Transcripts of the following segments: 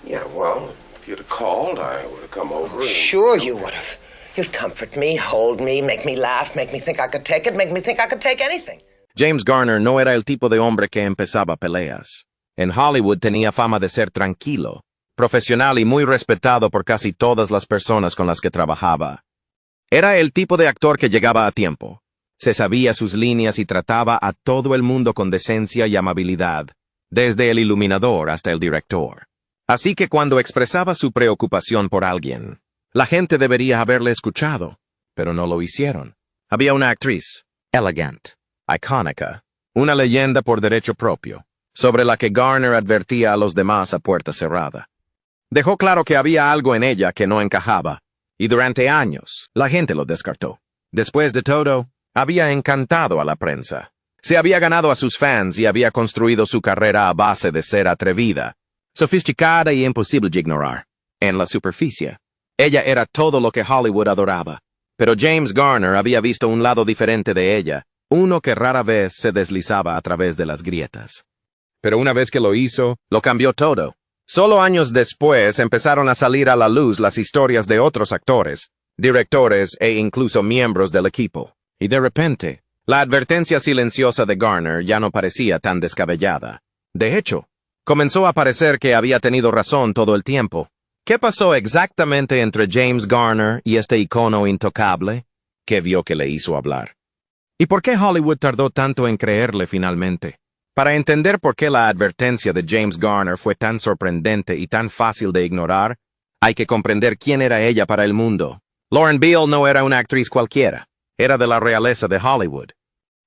Yeah, well, if you'd have called, I would have come over. Sure you would have. You'd comfort me, hold me, make me laugh, make me think I could take it, make me think I could take anything. James Garner no era el tipo de hombre que empezaba peleas. En Hollywood tenía fama de ser tranquilo, profesional y muy respetado por casi todas las personas con las que trabajaba. Era el tipo de actor que llegaba a tiempo. Se sabía sus líneas y trataba a todo el mundo con decencia y amabilidad, desde el iluminador hasta el director. Así que cuando expresaba su preocupación por alguien, la gente debería haberle escuchado, pero no lo hicieron. Había una actriz, elegant, icónica, una leyenda por derecho propio, sobre la que Garner advertía a los demás a puerta cerrada. Dejó claro que había algo en ella que no encajaba, y durante años la gente lo descartó. Después de todo, había encantado a la prensa. Se había ganado a sus fans y había construido su carrera a base de ser atrevida, sofisticada y imposible de ignorar. En la superficie, ella era todo lo que Hollywood adoraba, pero James Garner había visto un lado diferente de ella, uno que rara vez se deslizaba a través de las grietas. Pero una vez que lo hizo, lo cambió todo. Solo años después empezaron a salir a la luz las historias de otros actores, directores e incluso miembros del equipo. Y de repente, la advertencia silenciosa de Garner ya no parecía tan descabellada. De hecho, comenzó a parecer que había tenido razón todo el tiempo. ¿Qué pasó exactamente entre James Garner y este icono intocable? ¿Qué vio que le hizo hablar? ¿Y por qué Hollywood tardó tanto en creerle finalmente? Para entender por qué la advertencia de James Garner fue tan sorprendente y tan fácil de ignorar, hay que comprender quién era ella para el mundo. Lauren Beale no era una actriz cualquiera. Era de la realeza de Hollywood.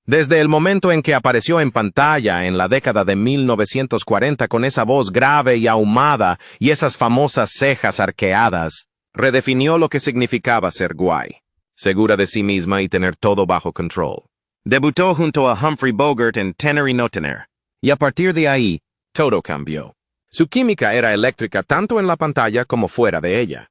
Desde el momento en que apareció en pantalla en la década de 1940 con esa voz grave y ahumada y esas famosas cejas arqueadas, redefinió lo que significaba ser guay, segura de sí misma y tener todo bajo control. Debutó junto a Humphrey Bogart en Tener y no tener, y a partir de ahí, todo cambió. Su química era eléctrica tanto en la pantalla como fuera de ella.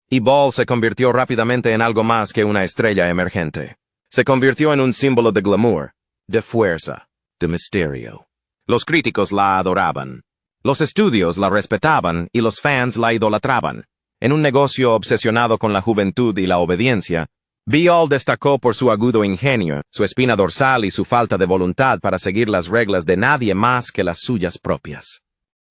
Y Ball se convirtió rápidamente en algo más que una estrella emergente. Se convirtió en un símbolo de glamour, de fuerza, de misterio. Los críticos la adoraban. Los estudios la respetaban y los fans la idolatraban. En un negocio obsesionado con la juventud y la obediencia, Beale destacó por su agudo ingenio, su espina dorsal y su falta de voluntad para seguir las reglas de nadie más que las suyas propias.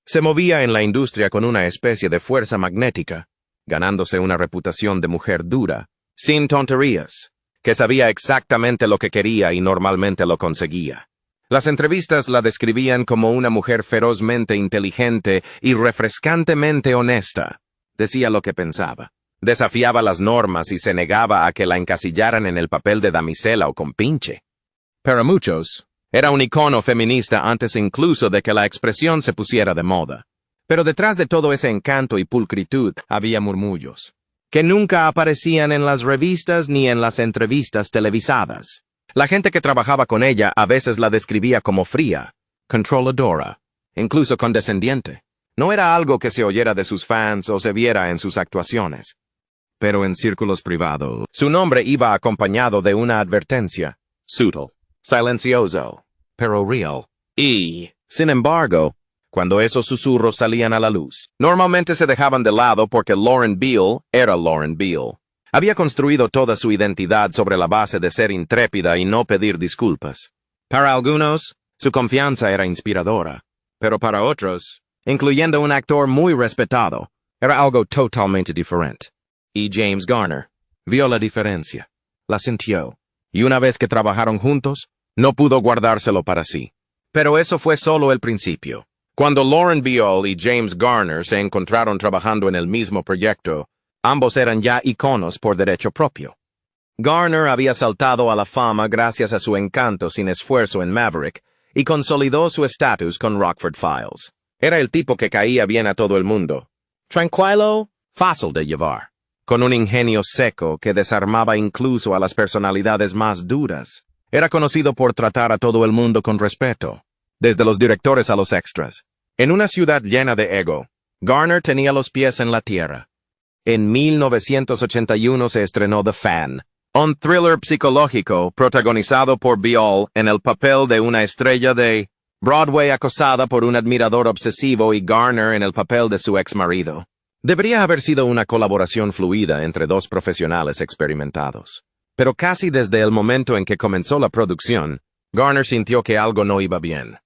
Se movía en la industria con una especie de fuerza magnética, ganándose una reputación de mujer dura, sin tonterías, que sabía exactamente lo que quería y normalmente lo conseguía. Las entrevistas la describían como una mujer ferozmente inteligente y refrescantemente honesta. Decía lo que pensaba, desafiaba las normas y se negaba a que la encasillaran en el papel de damisela o compinche. Para muchos, era un icono feminista antes incluso de que la expresión se pusiera de moda. Pero detrás de todo ese encanto y pulcritud había murmullos, que nunca aparecían en las revistas ni en las entrevistas televisadas. La gente que trabajaba con ella a veces la describía como fría, controladora, incluso condescendiente. No era algo que se oyera de sus fans o se viera en sus actuaciones. Pero en círculos privados, su nombre iba acompañado de una advertencia, sutil, silencioso, pero real. Y, sin embargo, cuando esos susurros salían a la luz, normalmente se dejaban de lado porque Lauren Beale era Lauren Beale. Había construido toda su identidad sobre la base de ser intrépida y no pedir disculpas. Para algunos, su confianza era inspiradora, pero para otros, incluyendo un actor muy respetado, era algo totalmente diferente. Y James Garner vio la diferencia, la sintió, y una vez que trabajaron juntos, no pudo guardárselo para sí. Pero eso fue solo el principio. Cuando Lauren Beale y James Garner se encontraron trabajando en el mismo proyecto, ambos eran ya iconos por derecho propio. Garner había saltado a la fama gracias a su encanto sin esfuerzo en Maverick y consolidó su estatus con Rockford Files. Era el tipo que caía bien a todo el mundo. Tranquilo, fácil de llevar, con un ingenio seco que desarmaba incluso a las personalidades más duras. Era conocido por tratar a todo el mundo con respeto, desde los directores a los extras. En una ciudad llena de ego, Garner tenía los pies en la tierra. En 1981 se estrenó The Fan, un thriller psicológico protagonizado por Beale en el papel de una estrella de Broadway acosada por un admirador obsesivo y Garner en el papel de su ex marido. Debería haber sido una colaboración fluida entre dos profesionales experimentados. Pero casi desde el momento en que comenzó la producción, Garner sintió que algo no iba bien.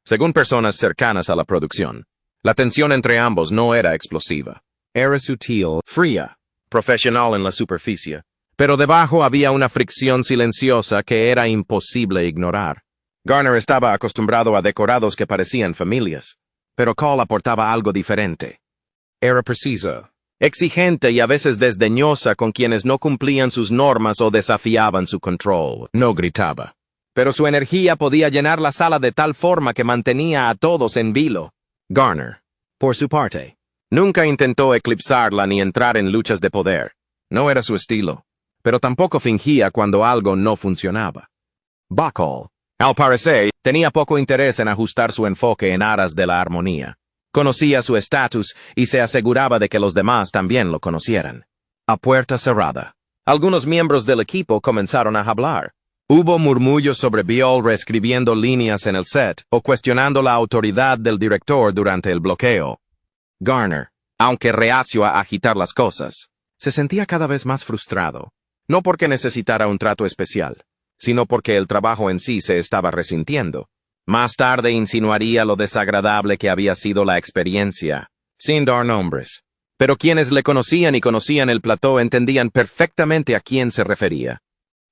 Según personas cercanas a la producción, la tensión entre ambos no era explosiva. Era sutil, fría, profesional en la superficie, pero debajo había una fricción silenciosa que era imposible ignorar. Garner estaba acostumbrado a decorados que parecían familias, pero Cole aportaba algo diferente. Era precisa, exigente y a veces desdeñosa con quienes no cumplían sus normas o desafiaban su control. No gritaba, pero su energía podía llenar la sala de tal forma que mantenía a todos en vilo. Garner, por su parte, nunca intentó eclipsarla ni entrar en luchas de poder. No era su estilo, pero tampoco fingía cuando algo no funcionaba. Bacall, al parecer, tenía poco interés en ajustar su enfoque en aras de la armonía. Conocía su estatus y se aseguraba de que los demás también lo conocieran. A puerta cerrada, algunos miembros del equipo comenzaron a hablar. Hubo murmullos sobre Biol reescribiendo líneas en el set o cuestionando la autoridad del director durante el bloqueo. Garner, aunque reacio a agitar las cosas, se sentía cada vez más frustrado, no porque necesitara un trato especial, sino porque el trabajo en sí se estaba resintiendo. Más tarde insinuaría lo desagradable que había sido la experiencia, sin dar nombres. Pero quienes le conocían y conocían el plató entendían perfectamente a quién se refería.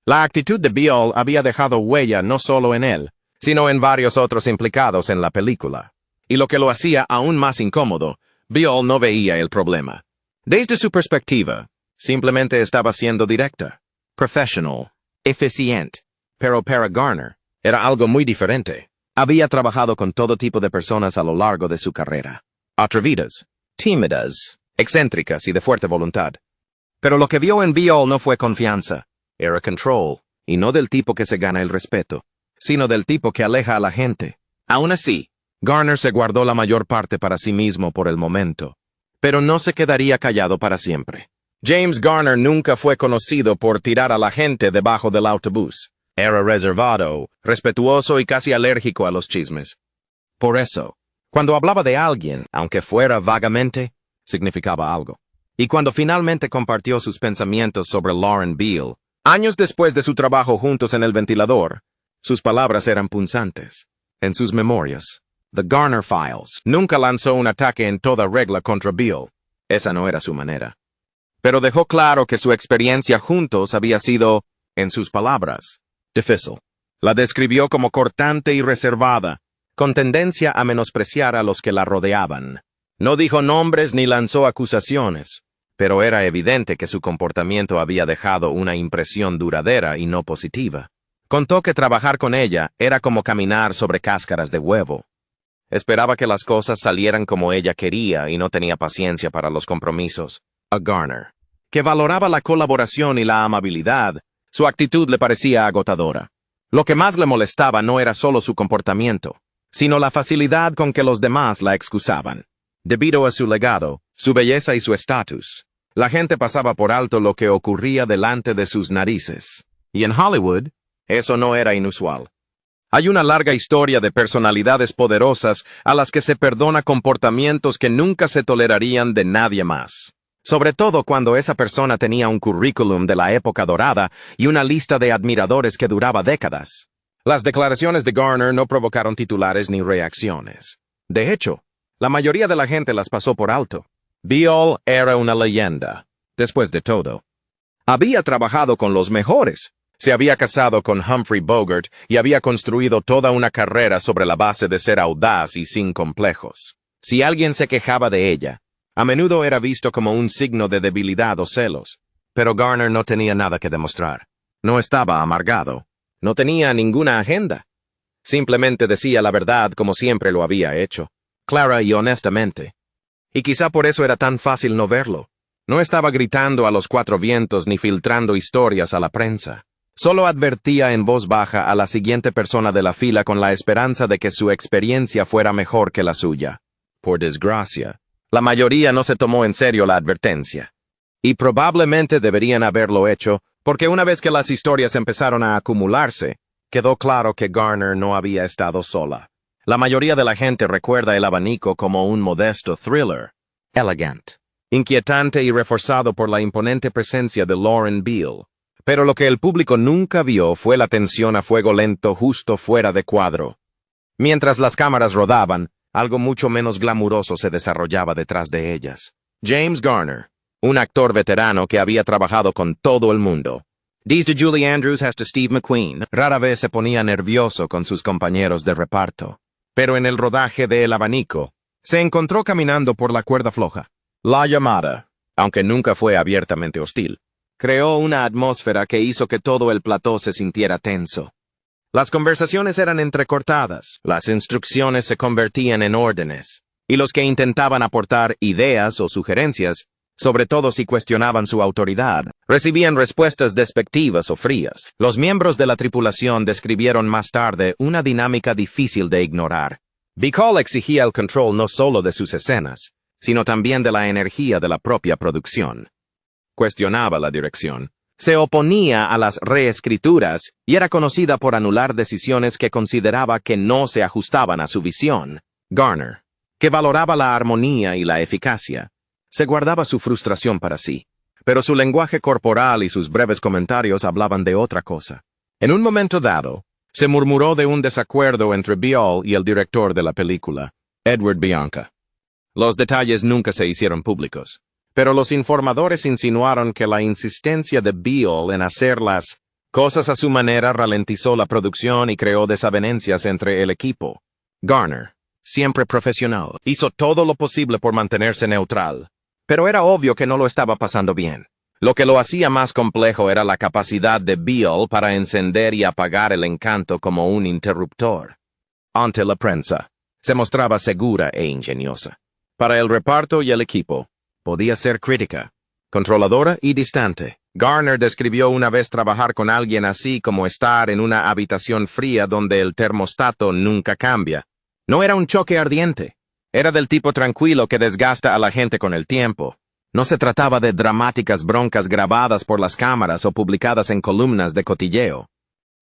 La actitud de Biol había dejado huella no solo en él, sino en varios otros implicados en la película. Y lo que lo hacía aún más incómodo, Biol no veía el problema. Desde su perspectiva, simplemente estaba siendo directa, professional, eficiente. Pero para Garner, era algo muy diferente. Había trabajado con todo tipo de personas a lo largo de su carrera. Atrevidas, tímidas, excéntricas y de fuerte voluntad. Pero lo que vio en Biol no fue confianza. Era control, y no del tipo que se gana el respeto, sino del tipo que aleja a la gente. Aún así, Garner se guardó la mayor parte para sí mismo por el momento, pero no se quedaría callado para siempre. James Garner nunca fue conocido por tirar a la gente debajo del autobús. Era reservado, respetuoso y casi alérgico a los chismes. Por eso, cuando hablaba de alguien, aunque fuera vagamente, significaba algo. Y cuando finalmente compartió sus pensamientos sobre Lauren Beale, años después de su trabajo juntos en El Ventilador, sus palabras eran punzantes. En sus memorias, The Garner Files, nunca lanzó un ataque en toda regla contra Beale. Esa no era su manera. Pero dejó claro que su experiencia juntos había sido, en sus palabras, difícil. La describió como cortante y reservada, con tendencia a menospreciar a los que la rodeaban. No dijo nombres ni lanzó acusaciones, pero era evidente que su comportamiento había dejado una impresión duradera y no positiva. Contó que trabajar con ella era como caminar sobre cáscaras de huevo. Esperaba que las cosas salieran como ella quería y no tenía paciencia para los compromisos. A Garner, que valoraba la colaboración y la amabilidad, su actitud le parecía agotadora. Lo que más le molestaba no era solo su comportamiento, sino la facilidad con que los demás la excusaban. Debido a su legado, su belleza y su estatus, la gente pasaba por alto lo que ocurría delante de sus narices. Y en Hollywood, eso no era inusual. Hay una larga historia de personalidades poderosas a las que se perdona comportamientos que nunca se tolerarían de nadie más. Sobre todo cuando esa persona tenía un currículum de la época dorada y una lista de admiradores que duraba décadas. Las declaraciones de Garner no provocaron titulares ni reacciones. De hecho, la mayoría de la gente las pasó por alto. Beale era una leyenda, después de todo. Había trabajado con los mejores. Se había casado con Humphrey Bogart y había construido toda una carrera sobre la base de ser audaz y sin complejos. Si alguien se quejaba de ella, a menudo era visto como un signo de debilidad o celos. Pero Garner no tenía nada que demostrar. No estaba amargado. No tenía ninguna agenda. Simplemente decía la verdad como siempre lo había hecho, clara y honestamente. Y quizá por eso era tan fácil no verlo. No estaba gritando a los cuatro vientos ni filtrando historias a la prensa. Solo advertía en voz baja a la siguiente persona de la fila con la esperanza de que su experiencia fuera mejor que la suya. Por desgracia, la mayoría no se tomó en serio la advertencia. Y probablemente deberían haberlo hecho, porque una vez que las historias empezaron a acumularse, quedó claro que Garner no había estado sola. La mayoría de la gente recuerda El Abanico como un modesto thriller, elegant, inquietante y reforzado por la imponente presencia de Lauren Beale. Pero lo que el público nunca vio fue la tensión a fuego lento justo fuera de cuadro. Mientras las cámaras rodaban, algo mucho menos glamuroso se desarrollaba detrás de ellas. James Garner, un actor veterano que había trabajado con todo el mundo, desde Julie Andrews hasta Steve McQueen, rara vez se ponía nervioso con sus compañeros de reparto. Pero en el rodaje de El Abanico, se encontró caminando por la cuerda floja. La llamada, aunque nunca fue abiertamente hostil, creó una atmósfera que hizo que todo el plató se sintiera tenso. Las conversaciones eran entrecortadas, las instrucciones se convertían en órdenes, y los que intentaban aportar ideas o sugerencias, sobre todo si cuestionaban su autoridad, recibían respuestas despectivas o frías. Los miembros de la tripulación describieron más tarde una dinámica difícil de ignorar. Bacall exigía el control no solo de sus escenas, sino también de la energía de la propia producción. Cuestionaba la dirección, se oponía a las reescrituras y era conocida por anular decisiones que consideraba que no se ajustaban a su visión. Garner, que valoraba la armonía y la eficacia, se guardaba su frustración para sí, pero su lenguaje corporal y sus breves comentarios hablaban de otra cosa. En un momento dado, se murmuró de un desacuerdo entre Beale y el director de la película, Edward Bianca. Los detalles nunca se hicieron públicos, pero los informadores insinuaron que la insistencia de Beale en hacer las cosas a su manera ralentizó la producción y creó desavenencias entre el equipo. Garner, siempre profesional, hizo todo lo posible por mantenerse neutral, pero era obvio que no lo estaba pasando bien. Lo que lo hacía más complejo era la capacidad de Beale para encender y apagar el encanto como un interruptor. Ante la prensa, se mostraba segura e ingeniosa. Para el reparto y el equipo, podía ser crítica, controladora y distante. Garner describió una vez trabajar con alguien así como estar en una habitación fría donde el termostato nunca cambia. No era un choque ardiente. Era del tipo tranquilo que desgasta a la gente con el tiempo. No se trataba de dramáticas broncas grabadas por las cámaras o publicadas en columnas de cotilleo.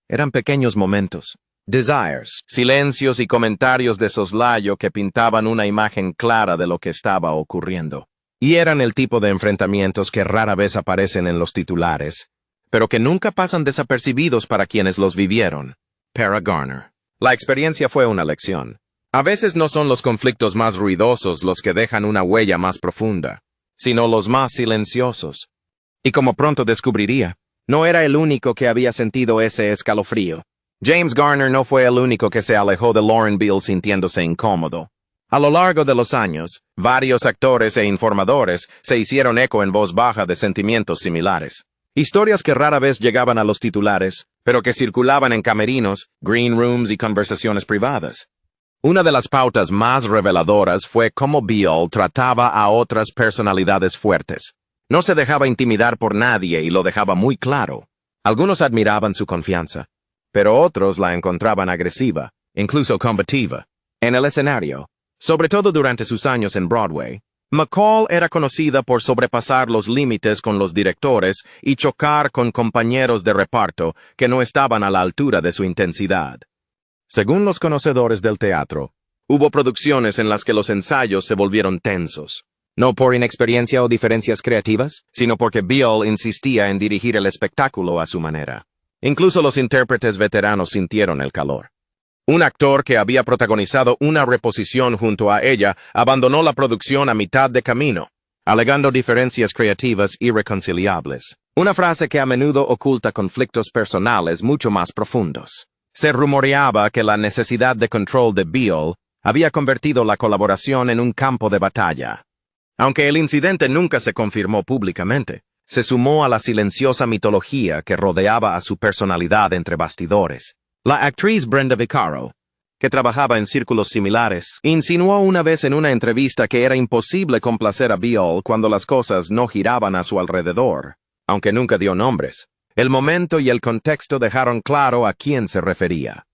Eran pequeños momentos, desires, silencios y comentarios de soslayo que pintaban una imagen clara de lo que estaba ocurriendo. Y eran el tipo de enfrentamientos que rara vez aparecen en los titulares, pero que nunca pasan desapercibidos para quienes los vivieron. Para Garner. La experiencia fue una lección. A veces no son los conflictos más ruidosos los que dejan una huella más profunda, sino los más silenciosos. Y como pronto descubriría, no era el único que había sentido ese escalofrío. James Garner no fue el único que se alejó de Lauren Beale sintiéndose incómodo. A lo largo de los años, varios actores e informadores se hicieron eco en voz baja de sentimientos similares. Historias que rara vez llegaban a los titulares, pero que circulaban en camerinos, green rooms y conversaciones privadas. Una de las pautas más reveladoras fue cómo Beale trataba a otras personalidades fuertes. No se dejaba intimidar por nadie y lo dejaba muy claro. Algunos admiraban su confianza, pero otros la encontraban agresiva, incluso combativa. En el escenario, sobre todo durante sus años en Broadway, McCall era conocida por sobrepasar los límites con los directores y chocar con compañeros de reparto que no estaban a la altura de su intensidad. Según los conocedores del teatro, hubo producciones en las que los ensayos se volvieron tensos, no por inexperiencia o diferencias creativas, sino porque Beale insistía en dirigir el espectáculo a su manera. Incluso los intérpretes veteranos sintieron el calor. Un actor que había protagonizado una reposición junto a ella abandonó la producción a mitad de camino, alegando diferencias creativas irreconciliables. Una frase que a menudo oculta conflictos personales mucho más profundos. Se rumoreaba que la necesidad de control de Beale había convertido la colaboración en un campo de batalla. Aunque el incidente nunca se confirmó públicamente, se sumó a la silenciosa mitología que rodeaba a su personalidad entre bastidores. La actriz Brenda Vaccaro, que trabajaba en círculos similares, insinuó una vez en una entrevista que era imposible complacer a Beale cuando las cosas no giraban a su alrededor, aunque nunca dio nombres. El momento y el contexto dejaron claro a quién se refería.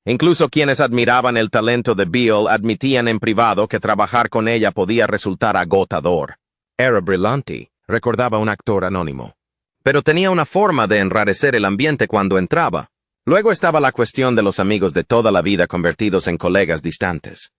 Incluso quienes admiraban el talento de Beale admitían en privado que trabajar con ella podía resultar agotador. Era brillante, recordaba un actor anónimo. Pero tenía una forma de enrarecer el ambiente cuando entraba. Luego estaba la cuestión de los amigos de toda la vida convertidos en colegas distantes.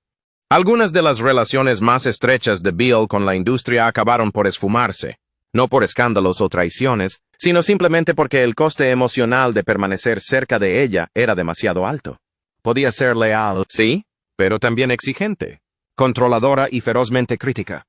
Algunas de las relaciones más estrechas de Beale con la industria acabaron por esfumarse, no por escándalos o traiciones, sino simplemente porque el coste emocional de permanecer cerca de ella era demasiado alto. Podía ser leal, sí, pero también exigente, controladora y ferozmente crítica.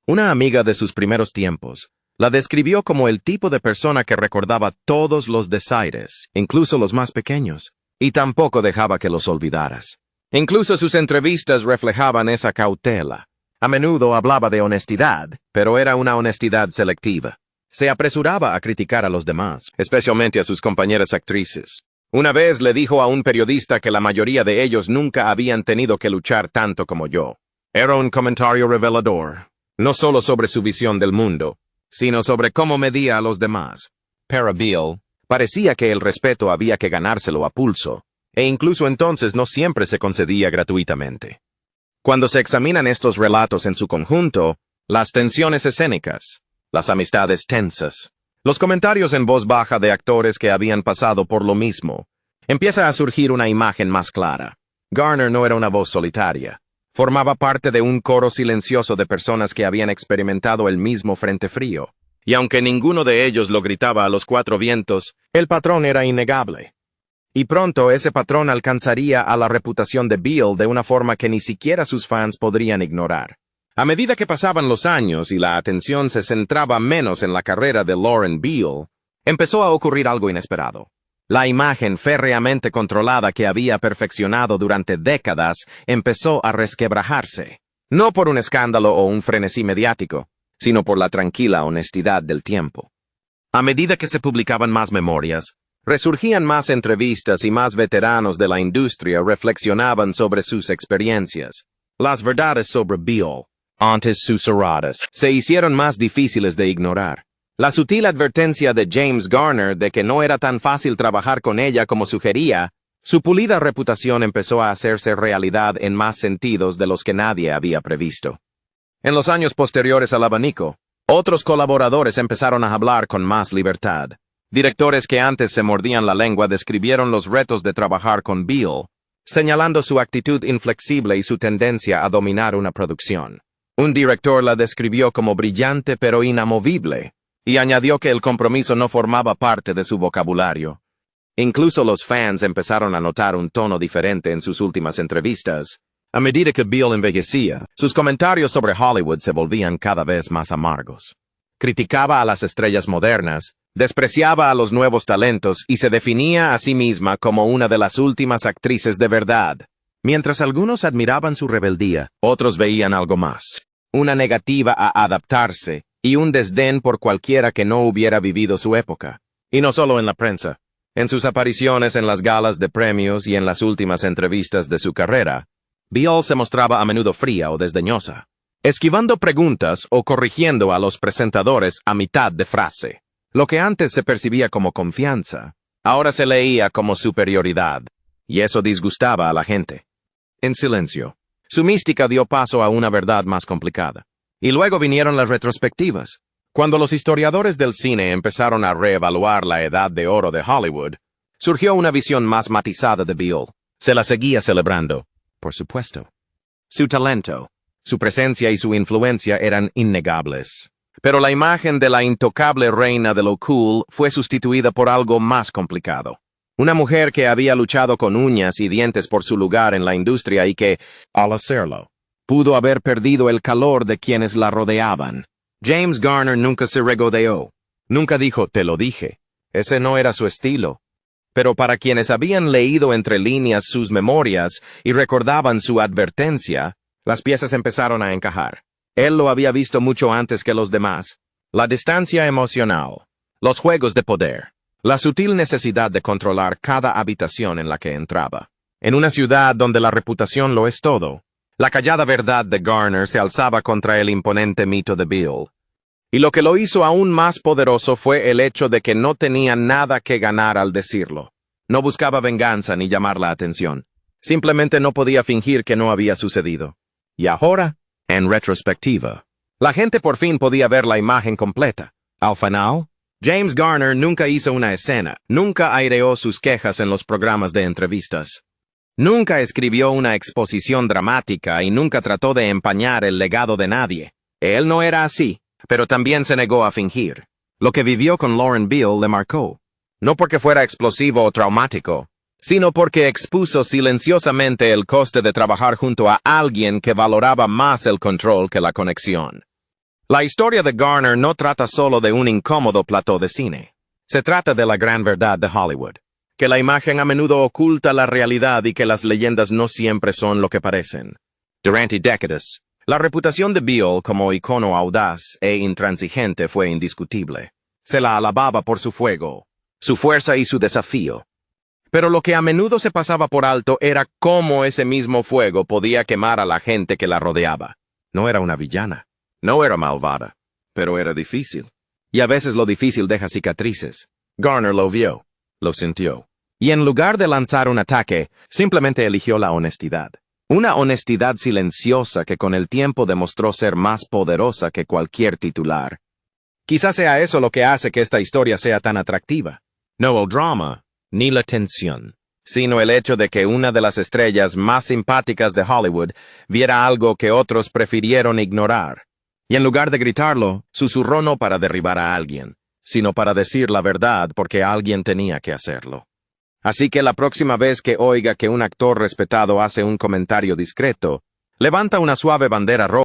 Una amiga de sus primeros tiempos la describió como el tipo de persona que recordaba todos los desaires, incluso los más pequeños, y tampoco dejaba que los olvidaras. Incluso sus entrevistas reflejaban esa cautela. A menudo hablaba de honestidad, pero era una honestidad selectiva. Se apresuraba a criticar a los demás, especialmente a sus compañeras actrices. Una vez le dijo a un periodista que la mayoría de ellos nunca habían tenido que luchar tanto como yo. Era un comentario revelador, no solo sobre su visión del mundo, sino sobre cómo medía a los demás. Para Beale, parecía que el respeto había que ganárselo a pulso, e incluso entonces no siempre se concedía gratuitamente. Cuando se examinan estos relatos en su conjunto, las tensiones escénicas, las amistades tensas, los comentarios en voz baja de actores que habían pasado por lo mismo, empieza a surgir una imagen más clara. Garner no era una voz solitaria. Formaba parte de un coro silencioso de personas que habían experimentado el mismo frente frío. Y aunque ninguno de ellos lo gritaba a los cuatro vientos, el patrón era innegable. Y pronto ese patrón alcanzaría a la reputación de Beale de una forma que ni siquiera sus fans podrían ignorar. A medida que pasaban los años y la atención se centraba menos en la carrera de Lauren Beale, empezó a ocurrir algo inesperado. La imagen férreamente controlada que había perfeccionado durante décadas empezó a resquebrajarse, no por un escándalo o un frenesí mediático, sino por la tranquila honestidad del tiempo. A medida que se publicaban más memorias, resurgían más entrevistas y más veteranos de la industria reflexionaban sobre sus experiencias. Las verdades sobre Beale, antes susurradas, se hicieron más difíciles de ignorar. La sutil advertencia de James Garner de que no era tan fácil trabajar con ella como sugería, su pulida reputación empezó a hacerse realidad en más sentidos de los que nadie había previsto. En los años posteriores al abanico, otros colaboradores empezaron a hablar con más libertad. Directores que antes se mordían la lengua describieron los retos de trabajar con Beale, señalando su actitud inflexible y su tendencia a dominar una producción. Un director la describió como brillante pero inamovible, y añadió que el compromiso no formaba parte de su vocabulario. Incluso los fans empezaron a notar un tono diferente en sus últimas entrevistas. A medida que Beale envejecía, sus comentarios sobre Hollywood se volvían cada vez más amargos. Criticaba a las estrellas modernas, despreciaba a los nuevos talentos y se definía a sí misma como una de las últimas actrices de verdad. Mientras algunos admiraban su rebeldía, otros veían algo más. Una negativa a adaptarse y un desdén por cualquiera que no hubiera vivido su época. Y no solo en la prensa. En sus apariciones en las galas de premios y en las últimas entrevistas de su carrera, Beale se mostraba a menudo fría o desdeñosa, esquivando preguntas o corrigiendo a los presentadores a mitad de frase. Lo que antes se percibía como confianza, ahora se leía como superioridad, y eso disgustaba a la gente. En silencio, su mística dio paso a una verdad más complicada. Y luego vinieron las retrospectivas. Cuando los historiadores del cine empezaron a reevaluar la edad de oro de Hollywood, surgió una visión más matizada de Beale. Se la seguía celebrando, por supuesto. Su talento, su presencia y su influencia eran innegables. Pero la imagen de la intocable reina de lo cool fue sustituida por algo más complicado. Una mujer que había luchado con uñas y dientes por su lugar en la industria y que, al hacerlo, pudo haber perdido el calor de quienes la rodeaban. James Garner nunca se regodeó. Nunca dijo, te lo dije. Ese no era su estilo. Pero para quienes habían leído entre líneas sus memorias y recordaban su advertencia, las piezas empezaron a encajar. Él lo había visto mucho antes que los demás. La distancia emocional, los juegos de poder, la sutil necesidad de controlar cada habitación en la que entraba. En una ciudad donde la reputación lo es todo, la callada verdad de Garner se alzaba contra el imponente mito de Beale. Y lo que lo hizo aún más poderoso fue el hecho de que no tenía nada que ganar al decirlo. No buscaba venganza ni llamar la atención. Simplemente no podía fingir que no había sucedido. Y ahora, en retrospectiva, la gente por fin podía ver la imagen completa. Al final, James Garner nunca hizo una escena, nunca aireó sus quejas en los programas de entrevistas. Nunca escribió una exposición dramática y nunca trató de empañar el legado de nadie. Él no era así, pero también se negó a fingir. Lo que vivió con Lauren Beale le marcó. No porque fuera explosivo o traumático, sino porque expuso silenciosamente el coste de trabajar junto a alguien que valoraba más el control que la conexión. La historia de Garner no trata solo de un incómodo plató de cine. Se trata de la gran verdad de Hollywood, que la imagen a menudo oculta la realidad y que las leyendas no siempre son lo que parecen. Durante décadas, la reputación de Beale como icono audaz e intransigente fue indiscutible. Se la alababa por su fuego, su fuerza y su desafío. Pero lo que a menudo se pasaba por alto era cómo ese mismo fuego podía quemar a la gente que la rodeaba. No era una villana, no era malvada, pero era difícil. Y a veces lo difícil deja cicatrices. Garner lo vio, lo sintió. Y en lugar de lanzar un ataque, simplemente eligió la honestidad. Una honestidad silenciosa que con el tiempo demostró ser más poderosa que cualquier titular. Quizás sea eso lo que hace que esta historia sea tan atractiva. No el drama, ni la tensión, sino el hecho de que una de las estrellas más simpáticas de Hollywood viera algo que otros prefirieron ignorar. Y en lugar de gritarlo, susurró no para derribar a alguien, sino para decir la verdad porque alguien tenía que hacerlo. Así que la próxima vez que oiga que un actor respetado hace un comentario discreto, levanta una suave bandera roja.